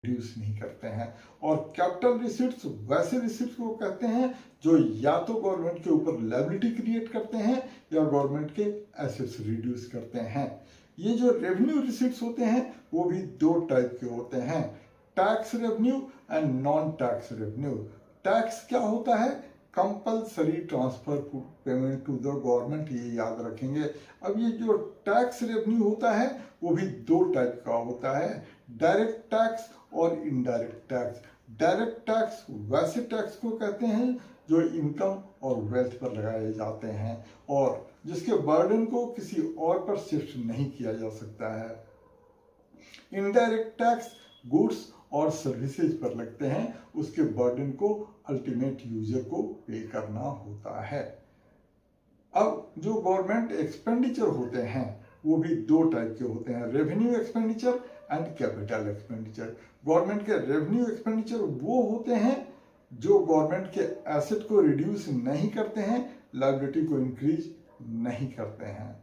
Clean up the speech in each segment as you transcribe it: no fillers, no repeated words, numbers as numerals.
Reduce नहीं करते हैं। और कैपिटल रिसीट्स वैसे रिसीट्स को कहते हैं जो या तो गवर्नमेंट के ऊपर लायबिलिटी क्रिएट करते हैं या गवर्नमेंट के एसेट्स रिड्यूस करते हैं। ये जो रेवेन्यू रिसीट्स होते हैं वो भी दो टाइप के होते हैं, tax revenue and non tax revenue. Tax क्या होता है? Compulsory transfer payment to the government, ये याद रखेंगे। अब ये जो टैक्स रेवेन्यू होता है वो भी दो टाइप का होता है, डायरेक्ट टैक्स और इनडायरेक्ट टैक्स। डायरेक्ट टैक्स वैसे टैक्स को कहते हैं जो इनकम और वेल्थ पर लगाए जाते हैं और जिसके बर्डन को किसी और पर शिफ्ट नहीं किया जा सकता है। इनडायरेक्ट टैक्स गुड्स और सर्विसेज पर लगते हैं, उसके बर्डन को अल्टीमेट यूजर को पे करना होता है। अब जो गवर्नमेंट एक्सपेंडिचर होते हैं वो भी दो टाइप के होते हैं, revenue expenditure and capital expenditure. Government के रेवेन्यू एक्सपेंडिचर वो होते हैं जो गवर्नमेंट के एसेट को रिड्यूस नहीं करते हैं, लायबिलिटी को इंक्रीज नहीं करते हैं।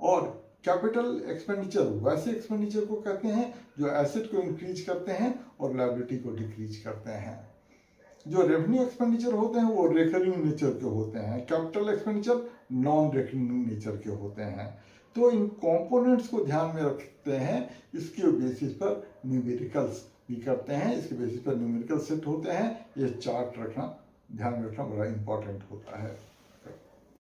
और कैपिटल एक्सपेंडिचर वैसे एक्सपेंडिचर को कहते हैं जो एसेट को इंक्रीज करते हैं और लायबिलिटी को डिक्रीज करते हैं। जो रेवेन्यू एक्सपेंडिचर होते हैं वो रिकरिंग नेचर के होते हैं, capital expenditure non recurring nature के होते हैं। तो इन कंपोनेंट्स को ध्यान में रखते हैं, इसके बेसिस पर न्यूमेरिकल्स भी करते हैं, इसके बेसिस पर न्यूमेरिकल सेट होते हैं। ये चार्ट रखना, ध्यान में रखना बड़ा इंपॉर्टेंट होता है।